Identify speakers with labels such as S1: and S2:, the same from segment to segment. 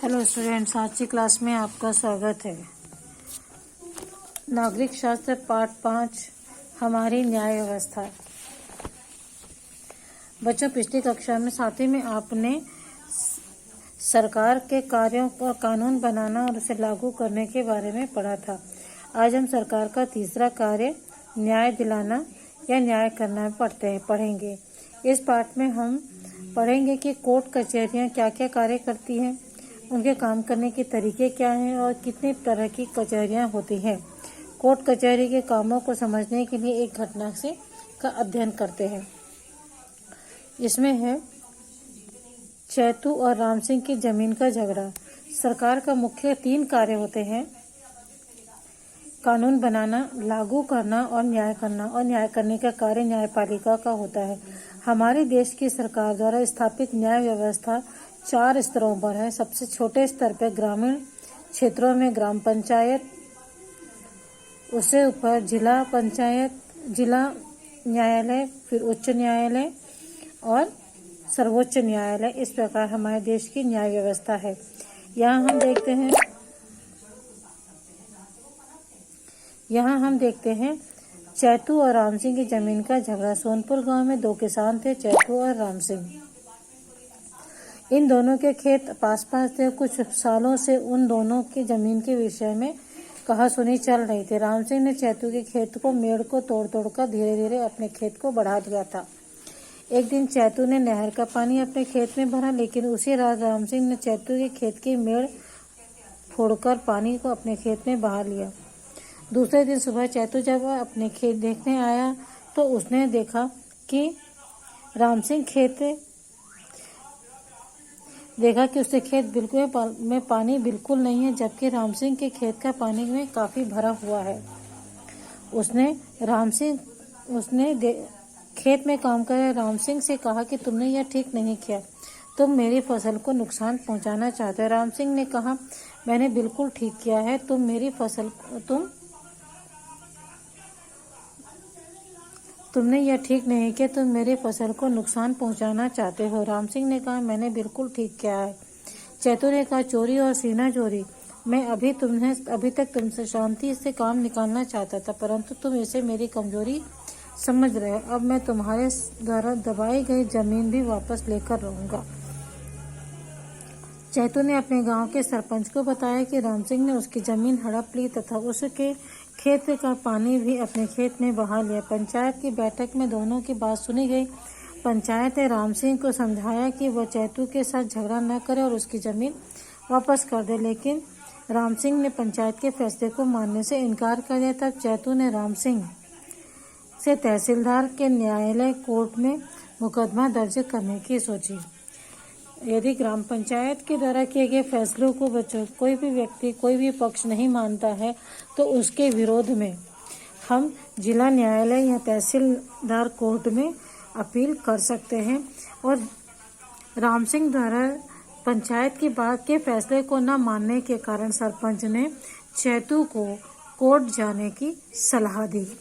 S1: Hello students, आज की class में आपका स्वागत है। नागरिक शास्त्र पाठ 5 हमारी न्याय व्यवस्था। बच्चों, पिछली कक्षा में 7वीं में आपने सरकार के कार्यों और कानून बनाना और उसे लागू करने के बारे में पढ़ा था। आज हम सरकार का तीसरा कार्य न्याय दिलाना या न्याय करना पढ़ेंगे। इस पाठ में हम पढ़ेंगे कि कोर्ट कचहरियाँ क्या क्या कार्य करती हैं, उनके काम करने के तरीके क्या हैं और कितनी तरह की कचहरियाँ होती हैं। कोर्ट कचहरी के कामों को समझने के लिए एक घटना का अध्ययन करते हैं। इसमें है चैतू और राम सिंह की जमीन का झगड़ा। सरकार का मुख्य 3 कार्य होते हैं: कानून बनाना, लागू करना और न्याय करना। और न्याय करने का कार्य न्यायपालिका का होता है। हमारे देश की सरकार द्वारा स्थापित न्याय व्यवस्था 4 स्तरों पर है। सबसे छोटे स्तर पर ग्रामीण क्षेत्रों में ग्राम पंचायत, उससे ऊपर जिला पंचायत, जिला न्यायालय, फिर उच्च न्यायालय और सर्वोच्च न्यायालय। इस प्रकार हमारे देश की न्याय व्यवस्था है। यहाँ हम देखते हैं चैतू और राम सिंह की जमीन का झगड़ा। सोनपुर गांव में 2 किसान थे, चैतू और राम सिंह। इन दोनों के खेत पास पास थे। कुछ सालों से उन दोनों की जमीन के विषय में कहासुनी चल रही थी। राम सिंह ने चैतू के खेत को मेड़ को तोड़ कर धीरे धीरे अपने खेत को बढ़ा दिया था। एक दिन चैतू ने नहर का पानी अपने खेत में भरा, लेकिन उसी रात राम सिंह ने चैतू के खेत की मेड़ फोड़कर पानी को अपने खेत में बहा लिया। दूसरे दिन सुबह चैतू जब अपने खेत देखने आया तो उसने देखा कि उसके खेत बिल्कुल में पानी बिल्कुल नहीं है, जबकि राम सिंह के खेत का पानी में काफी भरा हुआ है। उसने खेत में काम कर रहे राम सिंह से कहा कि तुमने यह ठीक नहीं किया, तुम मेरी फसल को नुकसान पहुंचाना चाहते हो। राम सिंह ने कहा, मैंने बिल्कुल ठीक किया है, तुमने यह ठीक नहीं किया, तुम मेरी फसल को नुकसान पहुंचाना चाहते हो। राम सिंह ने कहा, मैंने बिल्कुल ठीक किया है। चैतू ने कहा, चोरी और सीना चोरी, मैं अभी तक तुमसे शांति से काम निकालना चाहता था, परंतु तुम इसे मेरी कमजोरी समझ रहे हो। अब मैं तुम्हारे द्वारा दबाई गई जमीन भी वापस लेकर रहूंगा। चैतू ने अपने गांव के सरपंच को बताया कि राम सिंह ने उसकी जमीन हड़प ली तथा उसके खेत का पानी भी अपने खेत में बहा लिया। पंचायत की बैठक में दोनों की बात सुनी गई। पंचायत ने राम सिंह को समझाया कि वह चैतू के साथ झगड़ा न करे और उसकी जमीन वापस कर दे, लेकिन राम सिंह ने पंचायत के फैसले को मानने से इनकार कर दिया। तब चैतू ने राम सिंह से तहसीलदार के न्यायालय कोर्ट में मुकदमा दर्ज करने की सोची। यदि ग्राम पंचायत के द्वारा किए गए फैसलों को कोई भी व्यक्ति, कोई भी पक्ष नहीं मानता है तो उसके विरोध में हम जिला न्यायालय या तहसीलदार कोर्ट में अपील कर सकते हैं। और राम सिंह द्वारा पंचायत की बात के फैसले को न मानने के कारण सरपंच ने चैतू को कोर्ट जाने की सलाह दी।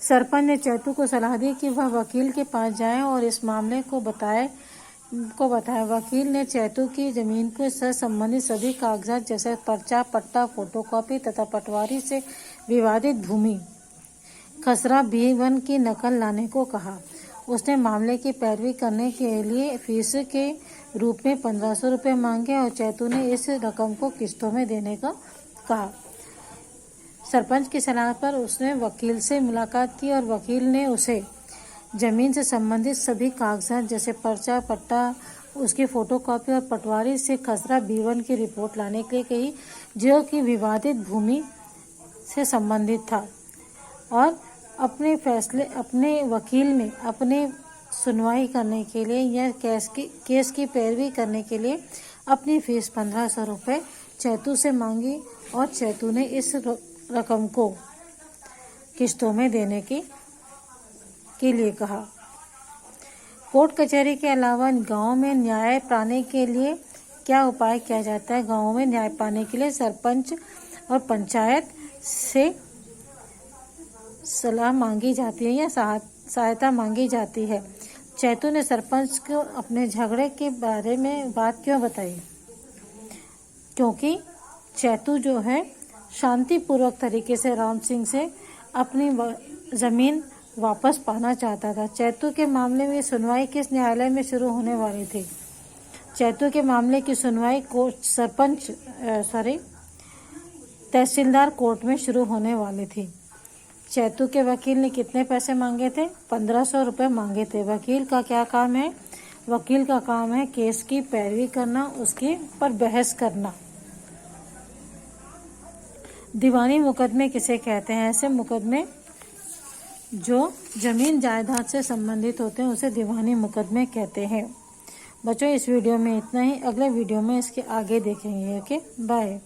S1: सरपंच ने चैतू को सलाह दी कि वह वकील के पास जाए और इस मामले को बताए। वकील ने चैतू की जमीन को से संबंधित सभी कागजात जैसे पर्चा, पट्टा, फोटोकॉपी तथा पटवारी से विवादित भूमि खसरा B1 की नकल लाने को कहा। उसने मामले की पैरवी करने के लिए फीस के रूप में 1500 रुपये मांगे और चैतू ने इस रकम को किस्तों में देने का कहा। सरपंच की सलाह पर उसने वकील से मुलाकात की और वकील ने उसे जमीन से संबंधित सभी कागजात जैसे पर्चा, पट्टा, उसकी फोटोकॉपी और पटवारी से खसरा B1 की रिपोर्ट लाने के लिए कही, जो कि विवादित भूमि से संबंधित था। और अपने वकील ने अपने सुनवाई करने के लिए या केस की पैरवी करने के लिए अपनी फीस 1500 रुपये चैतू से मांगी और चैतू ने इस रकम को किस्तों में देने के लिए कहा। कोर्ट कचहरी के अलावा गांव में न्याय पाने के लिए क्या उपाय किया जाता है? गांव में न्याय पाने के लिए सरपंच और पंचायत से सलाह मांगी जाती है या सहायता मांगी जाती है। चैतू ने सरपंच को अपने झगड़े के बारे में बात क्यों बताई? क्योंकि चैतू जो है शांतिपूर्वक तरीके से राम सिंह से अपनी ज़मीन वापस पाना चाहता था। चैतू के मामले में सुनवाई किस न्यायालय में शुरू होने वाली थी? चैतू के मामले की सुनवाई तहसीलदार कोर्ट में शुरू होने वाली थी। चैतू के वकील ने कितने पैसे मांगे थे? 1500 रुपये मांगे थे। वकील का क्या काम है? वकील का काम है केस की पैरवी करना, उसके पर बहस करना। दीवानी मुकदमे किसे कहते हैं? ऐसे मुकदमे जो जमीन जायदाद से संबंधित होते हैं उसे दीवानी मुकदमे कहते हैं। बच्चों, इस वीडियो में इतना ही। अगले वीडियो में इसके आगे देखेंगे। Okay, bye.